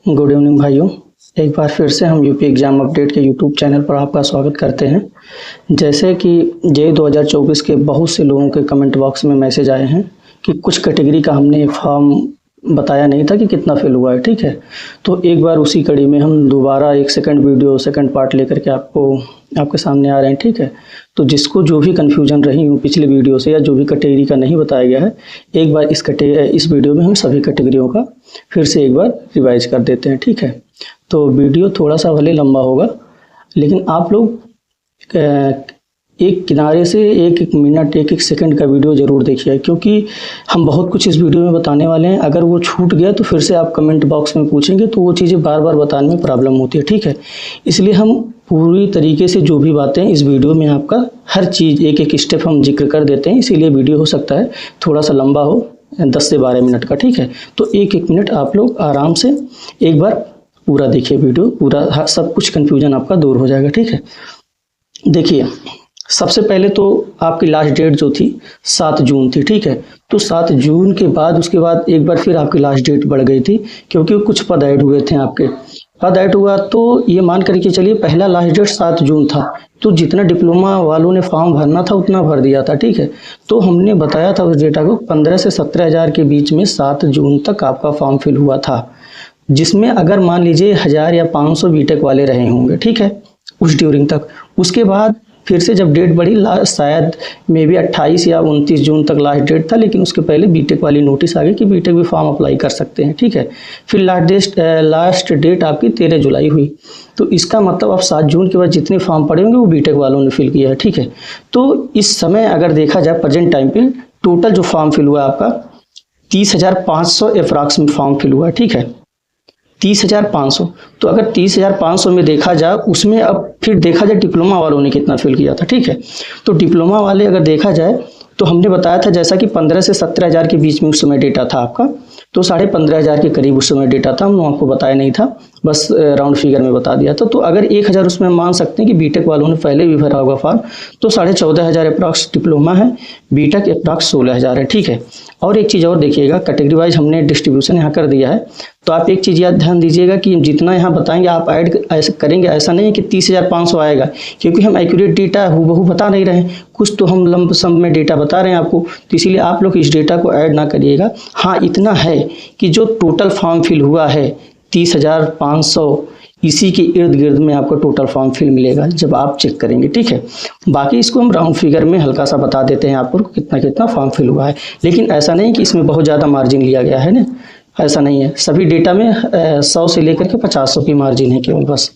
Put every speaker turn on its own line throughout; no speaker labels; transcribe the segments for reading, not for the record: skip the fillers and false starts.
Good evening भाइयों। एक बार फिर से हम यूपी एग्ज़ाम अपडेट के यूट्यूब चैनल पर आपका स्वागत करते हैं। जैसे कि जे 2024 के बहुत से लोगों के कमेंट बॉक्स में मैसेज आए हैं कि कुछ कैटेगरी का हमने फॉर्म बताया नहीं था कि कितना फिल हुआ है, ठीक है। तो एक बार उसी कड़ी में हम दोबारा एक सेकंड पार्ट लेकर के आपके सामने आ रहे हैं, ठीक है। तो जिसको जो भी कन्फ्यूजन रही हो पिछले वीडियो से या जो भी कैटेगरी का नहीं बताया गया है, एक बार इस वीडियो में हम सभी कैटेगरियों का फिर से एक बार रिवाइज कर देते हैं, ठीक है। तो वीडियो थोड़ा सा भले लंबा होगा, लेकिन आप लोग एक किनारे से एक मिनट एक सेकंड का वीडियो ज़रूर देखिए, क्योंकि हम बहुत कुछ इस वीडियो में बताने वाले हैं। अगर वो छूट गया तो फिर से आप कमेंट बॉक्स में पूछेंगे तो वो चीज़ें बार बार बताने में प्रॉब्लम होती है, ठीक है। इसलिए हम पूरी तरीके से जो भी बातें इस वीडियो में आपका हर चीज़ एक स्टेप हम जिक्र कर देते हैं। इसीलिए वीडियो हो सकता है थोड़ा सा लंबा हो, 10 से 12 मिनट का, ठीक है। तो एक मिनट आप लोग आराम से एक बार पूरा देखिए वीडियो, पूरा सब कुछ कन्फ्यूजन आपका दूर हो जाएगा, ठीक है। देखिए, सबसे पहले तो आपकी लास्ट डेट जो थी 7 जून थी, ठीक है। तो 7 जून के बाद उसके बाद एक बार फिर आपकी लास्ट डेट बढ़ गई थी, क्योंकि कुछ पद ऐड हुए थे। आपके पद ऐड हुआ तो ये मान करके चलिए पहला लास्ट डेट 7 जून था, तो जितना डिप्लोमा वालों ने फॉर्म भरना था उतना भर दिया था, ठीक है। तो हमने बताया था उस डेटा को 15 से 17 हज़ार के बीच में 7 जून तक आपका फॉर्म फिल हुआ था, जिसमें अगर मान लीजिए 1000 या 500 बीटेक वाले रहे होंगे, ठीक है, उस ड्यूरिंग तक। उसके बाद फिर से जब डेट बढ़ी, शायद मे बी 28 या 29 जून तक लास्ट डेट था, लेकिन उसके पहले बीटेक वाली नोटिस आ गई कि बीटेक भी फॉर्म अप्लाई कर सकते हैं, ठीक है। फिर लास्ट डेट आपकी 13 जुलाई हुई। तो इसका मतलब अब 7 जून के बाद जितने फॉर्म पड़े होंगे वो बीटेक वालों ने फिल किया है, ठीक है। तो इस समय अगर देखा जाए प्रेजेंट टाइम पे टोटल जो फॉर्म फिल हुआ है आपका 30,500 अप्रॉक्स में फॉर्म फिल हुआ है, ठीक है। 30,500। तो अगर 30,500 में देखा जाए, उसमें अब फिर देखा जाए डिप्लोमा वालों ने कितना फिल किया था, ठीक है। तो डिप्लोमा वाले अगर देखा जाए तो हमने बताया था जैसा कि 15 से 17 हज़ार के बीच में उस समय डेटा था आपका, तो 15.5 हज़ार के करीब उस समय डेटा था। हम आपको बताया नहीं था, बस राउंड फिगर में बता दिया था। तो अगर 1,000 उसमें मान सकते हैं कि बीटेक वालों ने पहले भी भरा होगा फॉर्म, तो 14.5 हज़ार अप्रॉक्स डिप्लोमा है, बीटेक अप्रॉक्स 16 हज़ार है, ठीक है। और एक चीज़ और देखिएगा, कैटेगरी वाइज हमने डिस्ट्रीब्यूशन यहाँ कर दिया है। तो आप एक चीज़ याद ध्यान दीजिएगा कि जितना यहाँ बताएंगे आप ऐड ऐसे करेंगे, ऐसा नहीं है कि 30,500 आएगा, क्योंकि हम एक्यूरेट डेटा हूबहू बता नहीं रहे हैं, कुछ तो हम लंप सम में डेटा बता रहे हैं आपको। तो इसीलिए आप लोग इस डेटा को ऐड ना करिएगा। हाँ, इतना है कि जो टोटल फॉर्म फिल हुआ है 30,500, इसी के इर्द गिर्द में आपको टोटल फॉर्म फिल मिलेगा जब आप चेक करेंगे, ठीक है। बाकी इसको हम राउंड फिगर में हल्का सा बता देते हैं आपको कितना कितना फॉर्म फिल हुआ है, लेकिन ऐसा नहीं कि इसमें बहुत ज़्यादा मार्जिन लिया गया है ना, ऐसा नहीं है। सभी डेटा में 100 से लेकर के 50 की मार्जिन है केवल, बस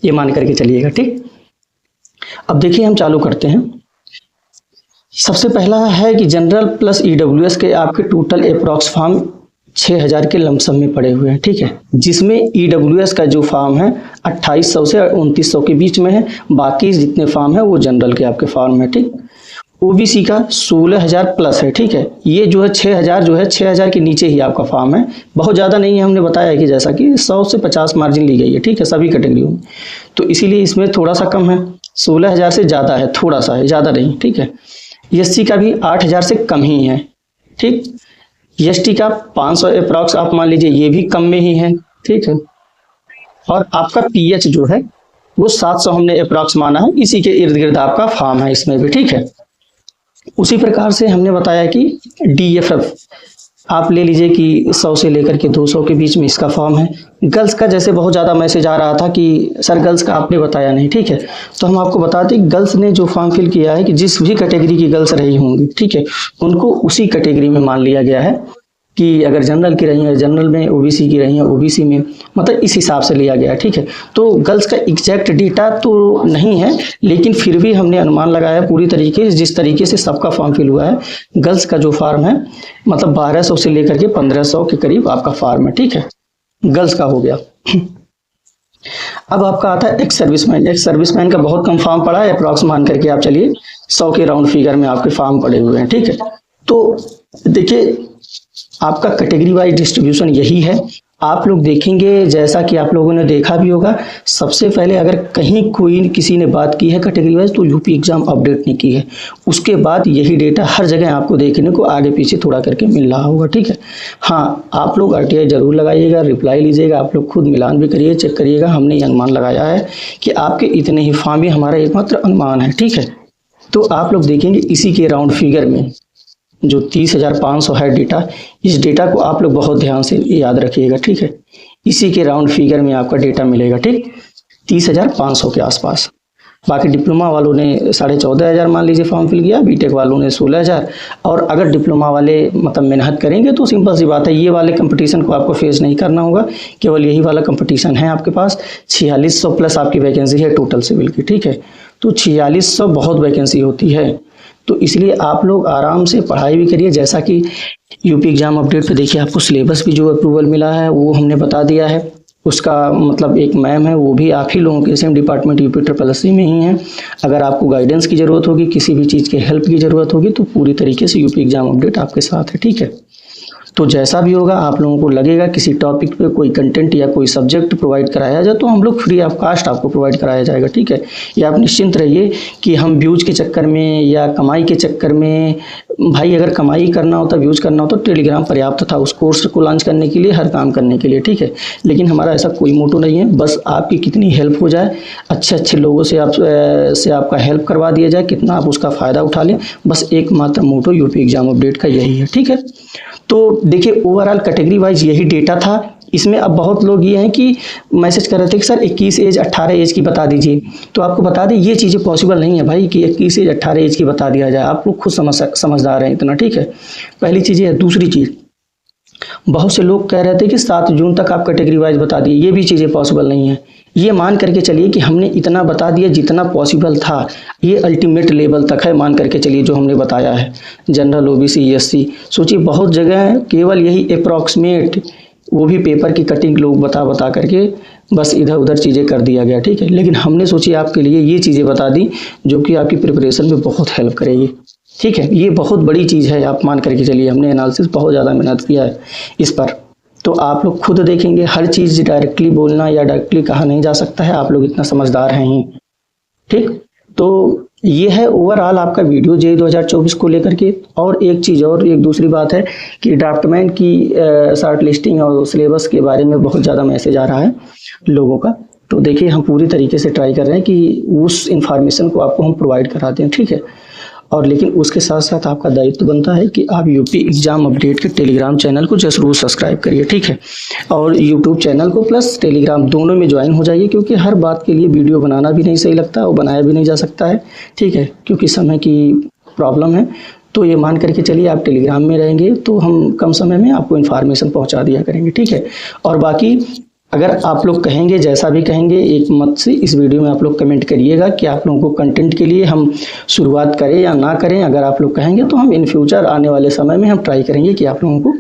ये मान करके चलिएगा, ठीक। अब देखिए हम चालू करते हैं। सबसे पहला है कि जनरल प्लस ईडब्ल्यूएस के आपके टोटल अप्रॉक्स फॉर्म 6,000 के लमसम में पड़े हुए हैं, ठीक है। जिसमें ईडब्ल्यूएस का जो फॉर्म है 2800 से 2900 के बीच में है, बाकी जितने फॉर्म है वो जनरल के आपके फॉर्म है, ठीक। ओबीसी का 16,000 प्लस है, ठीक है। ये जो है 6,000 जो है 6,000 के नीचे ही आपका फॉर्म है, बहुत ज़्यादा नहीं है। हमने बताया कि जैसा कि 100 से 50 मार्जिन ली गई है, ठीक है, सभी कैटेगरियों में। तो इसीलिए इसमें थोड़ा सा कम है, 16,000 से ज़्यादा है, थोड़ा सा है, ज़्यादा नहीं, ठीक है। एससी का भी 8,000 से कम ही है, ठीक। एसटी का 500 अप्रॉक्स आप मान लीजिए, ये भी कम में ही है, ठीक है। और आपका पीएच जो है वो 700 हमने अप्रॉक्स माना है, इसी के इर्द गिर्द आपका फॉर्म है इसमें भी, ठीक है। उसी प्रकार से हमने बताया कि डीएफएफ आप ले लीजिए कि 100 से लेकर के 200 के बीच में इसका फॉर्म है। गर्ल्स का जैसे बहुत ज़्यादा मैसेज आ रहा था कि सर गर्ल्स का आपने बताया नहीं, ठीक है। तो हम आपको बता दें, गर्ल्स ने जो फॉर्म फिल किया है कि जिस भी कैटेगरी की गर्ल्स रही होंगी, ठीक है, उनको उसी कैटेगरी में मान लिया गया है कि अगर जनरल की रही है जनरल में, ओबीसी की रही है ओबीसी में, मतलब इस हिसाब से लिया गया है, ठीक है। तो गर्ल्स का एग्जैक्ट डेटा तो नहीं है, लेकिन फिर भी हमने अनुमान लगाया पूरी तरीके से, जिस तरीके से सबका फॉर्म फिल हुआ है। गर्ल्स का जो फॉर्म है मतलब 1200 से लेकर के 1500 के करीब आपका फॉर्म है, ठीक है, गर्ल्स का हो गया। अब आपका आता है एक्स सर्विसमैन। एक्स सर्विसमैन का बहुत कम फॉर्म पड़ा है, अप्रॉक्स मान करके आप चलिए 100 के राउंड फिगर में आपके फॉर्म पड़े हुए हैं, ठीक है। तो देखिए आपका कैटेगरी वाइज डिस्ट्रीब्यूशन यही है। आप लोग देखेंगे, जैसा कि आप लोगों ने देखा भी होगा, सबसे पहले अगर कहीं कोई किसी ने बात की है कैटेगरी वाइज तो यूपी एग्जाम अपडेट नहीं की है। उसके बाद यही डेटा हर जगह आपको देखने को आगे पीछे थोड़ा करके मिल रहा होगा, ठीक है। हाँ, आप लोग आरटीआई जरूर लगाइएगा, रिप्लाई लीजिएगा, आप लोग खुद मिलान भी करिए, चेक करिएगा। हमने ये अनुमान लगाया है कि आपके इतने ही फॉर्म, ये हमारा एकमात्र अनुमान है, ठीक है। तो आप लोग देखेंगे इसी के राउंड फिगर में जो 30,500 है डेटा, इस डेटा को आप लोग बहुत ध्यान से याद रखिएगा, ठीक है। इसी के राउंड फिगर में आपका डेटा मिलेगा, ठीक, 30,500 के आसपास। बाकी डिप्लोमा वालों ने 14,500 मान लीजिए फॉर्म फिल किया, बीटेक वालों ने 16,000। और अगर डिप्लोमा वाले मतलब मेहनत करेंगे तो सिंपल सी बात है, ये वाले कंपटीशन को आपको फेस नहीं करना होगा। केवल यही वाला कंपटीशन है आपके पास। 4600 प्लस आपकी वैकेंसी है टोटल सिविल की, ठीक है। तो 4600 बहुत वैकेंसी होती है, तो इसलिए आप लोग आराम से पढ़ाई भी करिए। जैसा कि यूपी एग्जाम अपडेट पे देखिए, आपको सिलेबस भी जो अप्रूवल मिला है वो हमने बता दिया है। उसका मतलब एक मैम है, वो भी आप ही लोगों के सेम डिपार्टमेंट यूपी SSS में ही है। अगर आपको गाइडेंस की ज़रूरत होगी, किसी भी चीज़ के हेल्प की ज़रूरत होगी, तो पूरी तरीके से यूपी एग्जाम अपडेट आपके साथ है, ठीक है। तो जैसा भी होगा, आप लोगों को लगेगा किसी टॉपिक पे कोई कंटेंट या कोई सब्जेक्ट प्रोवाइड कराया जाए तो हम लोग फ्री ऑफ कास्ट आपको प्रोवाइड कराया जाएगा, ठीक है। या आप निश्चिंत रहिए कि हम व्यूज के चक्कर में या कमाई के चक्कर में, भाई अगर कमाई करना होता, व्यूज करना होता तो टेलीग्राम पर्याप्त था उस कोर्स को लॉन्च करने के लिए, हर काम करने के लिए, ठीक है। लेकिन हमारा ऐसा कोई मोटो नहीं है, बस आपकी कितनी हेल्प हो जाए, अच्छे अच्छे लोगों से आपका हेल्प करवा दिया जाए, कितना आप उसका फ़ायदा उठा लें, बस एकमात्र मोटो यूपी एग्जाम अपडेट का यही है, ठीक है। तो देखिए, ओवरऑल कैटेगरी वाइज यही डेटा था। इसमें अब बहुत लोग ये हैं कि मैसेज कर रहे थे कि सर 21 एज 18 एज की बता दीजिए। तो आपको बता दें, ये चीज़ें पॉसिबल नहीं है भाई कि 21 एज 18 एज की बता दिया जाए। आप लोग खुद समझदार हैं इतना, ठीक है। पहली चीज़ है। दूसरी चीज़, बहुत से लोग कह रहे थे कि 7 जून तक आप कैटेगरी वाइज बता दिए, ये भी चीज़ें पॉसिबल नहीं है। ये मान करके चलिए कि हमने इतना बता दिया जितना पॉसिबल था, ये अल्टीमेट लेवल तक है, मान करके चलिए जो हमने बताया है। जनरल, ओबीसी, एससी, सोचिए बहुत जगह है केवल यही अप्रॉक्सीमेट, वो भी पेपर की कटिंग लोग बता करके बस इधर उधर चीज़ें कर दिया गया, ठीक है। लेकिन हमने सोची आपके लिए ये चीज़ें बता दी जो कि आपकी प्रिपरेशन में बहुत हेल्प करेगी, ठीक है। ये बहुत बड़ी चीज़ है, आप मान करके चलिए। हमने एनालिसिस बहुत ज़्यादा मेहनत किया है इस पर, तो आप लोग खुद देखेंगे। हर चीज़ डायरेक्टली बोलना या डायरेक्टली कहा नहीं जा सकता है, आप लोग इतना समझदार हैं ही, ठीक। तो ये है ओवरऑल आपका वीडियो जेईई 2024 को लेकर के। और एक चीज़ और, एक दूसरी बात है कि ड्राफ्टमैन की शॉर्ट लिस्टिंग और सिलेबस के बारे में बहुत ज़्यादा मैसेज आ रहा है लोगों का। तो देखिए, हम पूरी तरीके से ट्राई कर रहे हैं कि उस इंफॉर्मेशन को आपको हम प्रोवाइड कराते हैं, ठीक है। और लेकिन उसके साथ साथ आपका दायित्व बनता है कि आप यूपी एग्जाम अपडेट के टेलीग्राम चैनल को जरूर सब्सक्राइब करिए, ठीक है। और यूट्यूब चैनल को प्लस टेलीग्राम दोनों में ज्वाइन हो जाइए, क्योंकि हर बात के लिए वीडियो बनाना भी नहीं सही लगता और बनाया भी नहीं जा सकता है, ठीक है, क्योंकि समय की प्रॉब्लम है। तो ये मान करके चलिए, आप टेलीग्राम में रहेंगे तो हम कम समय में आपको इन्फॉर्मेशन पहुँचा दिया करेंगे, ठीक है। और बाकी अगर आप लोग कहेंगे, जैसा भी कहेंगे, एक मत से इस वीडियो में आप लोग कमेंट करिएगा कि आप लोगों को कंटेंट के लिए हम शुरुआत करें या ना करें। अगर आप लोग कहेंगे तो हम इन फ्यूचर आने वाले समय में हम ट्राई करेंगे कि आप लोगों को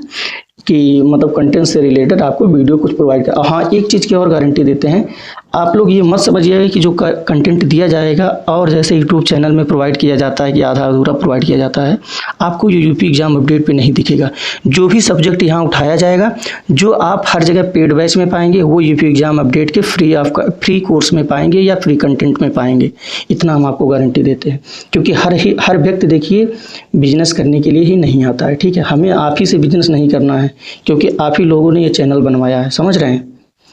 कि मतलब कंटेंट से रिलेटेड आपको वीडियो कुछ प्रोवाइड कर। हाँ, एक चीज़ की और गारंटी देते हैं, आप लोग ये मत समझिएगा कि जो कंटेंट दिया जाएगा और जैसे यूट्यूब चैनल में प्रोवाइड किया जाता है कि आधा अधूरा प्रोवाइड किया जाता है, आपको ये यूपी एग्जाम अपडेट पे नहीं दिखेगा। जो भी सब्जेक्ट यहाँ उठाया जाएगा, जो आप हर जगह पेड बैच में पाएंगे, वो यूपी एग्जाम अपडेट के फ्री कोर्स में पाएंगे या फ्री कंटेंट में पाएंगे। इतना हम आपको गारंटी देते हैं, क्योंकि हर व्यक्ति देखिए बिजनेस करने के लिए ही नहीं आता है, ठीक है। हमें आप ही से बिजनेस नहीं करना है, क्योंकि आप ही लोगों ने ये चैनल बनवाया है, समझ रहे हैं।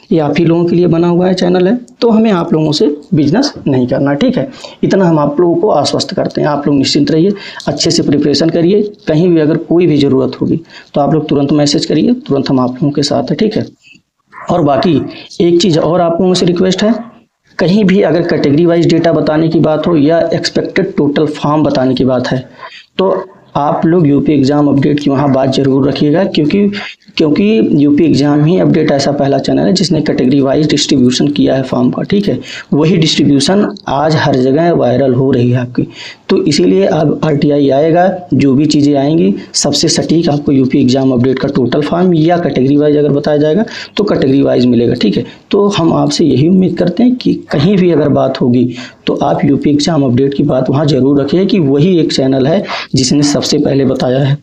ये आप ही लोगों के लिए बना हुआ है चैनल है, तो हमें आप लोगों से बिजनेस नहीं करना, ठीक है। इतना हम आप लोगों को आश्वस्त करते हैं। आप लोग निश्चिंत रहिए, अच्छे से प्रिपरेशन करिए। कहीं भी अगर कोई भी ज़रूरत होगी तो आप लोग तुरंत मैसेज करिए, तुरंत हम आप लोगों के साथ है, ठीक है। और बाकी एक चीज़ और आप लोगों से रिक्वेस्ट है, कहीं भी अगर कैटेगरी वाइज डेटा बताने की बात हो या एक्सपेक्टेड टोटल फॉर्म बताने की बात है, तो आप लोग यूपी एग्जाम अपडेट की वहाँ बात जरूर रखिएगा, क्योंकि यूपी एग्जाम ही अपडेट ऐसा पहला चैनल है जिसने कैटेगरी वाइज डिस्ट्रीब्यूशन किया है फॉर्म का, ठीक है। वही डिस्ट्रीब्यूशन आज हर जगह वायरल हो रही है आपकी। तो इसीलिए अब आरटीआई आएगा, जो भी चीज़ें आएंगी सबसे सटीक आपको यूपी एग्जाम अपडेट का टोटल फॉर्म या कैटेगरी वाइज अगर बताया जाएगा तो कैटेगरी वाइज मिलेगा, ठीक है। तो हम आपसे यही उम्मीद करते हैं कि कहीं भी अगर बात होगी तो आप यूपी एग्जाम अपडेट की बात वहाँ जरूर रखिए कि वही एक चैनल है जिसने सबसे पहले बताया है।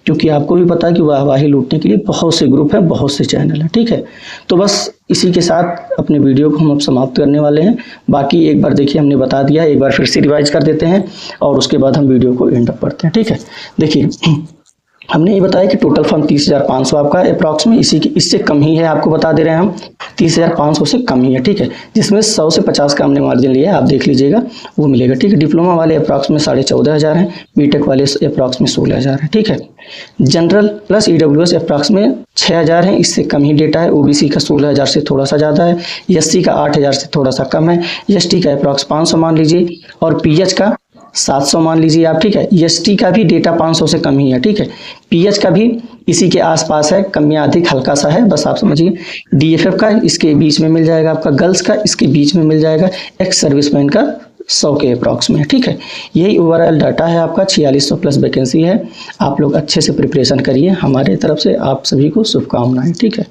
क्योंकि आपको भी पता है कि वाहवाही लूटने के लिए बहुत से ग्रुप हैं, बहुत से चैनल हैं, ठीक है। तो बस इसी के साथ अपने वीडियो को हम अब समाप्त करने वाले हैं। बाकी एक बार देखिए हमने बता दिया, एक बार फिर से रिवाइज कर देते हैं और उसके बाद हम वीडियो को एंड अप करते हैं, ठीक है। देखिए हमने ये बताया कि टोटल फंड 30,500 आपका अप्रॉक्स में, इससे कम ही है, आपको बता दे रहे हैं हम 30,500 से कम ही है, ठीक है। जिसमें 100 से 50 का हमने मार्जिन लिया है, आप देख लीजिएगा वो मिलेगा, ठीक है। डिप्लोमा वाले अप्रॉक्स में 14,500 हैं, बीटेक वाले अप्रॉक्स में 16,000 है, ठीक है। जनरल प्लस ईडब्ल्यूएस अप्रॉक्स में 6,000 है, इससे कम ही डेटा है। ओबीसी का 16,000 से थोड़ा सा ज़्यादा है, एससी का 8,000 से थोड़ा सा कम है, एसटी का अप्रॉक्स 500 मान लीजिए और पीएच का 700 मान लीजिए आप, ठीक है। एसटी का भी डेटा 500 से कम ही है, ठीक है। पीएच का भी इसी के आसपास है, कम या अधिक हल्का सा है, बस आप समझिए। डीएफएफ का इसके बीच में मिल जाएगा, आपका गर्ल्स का इसके बीच में मिल जाएगा, एक्स सर्विसमैन का 100 के अप्रॉक्स में, ठीक है। यही ओवरऑल डाटा है आपका, 4600 प्लस वैकेंसी है। आप लोग अच्छे से प्रिपरेशन करिए, हमारे तरफ से आप सभी को शुभकामनाएं, ठीक है।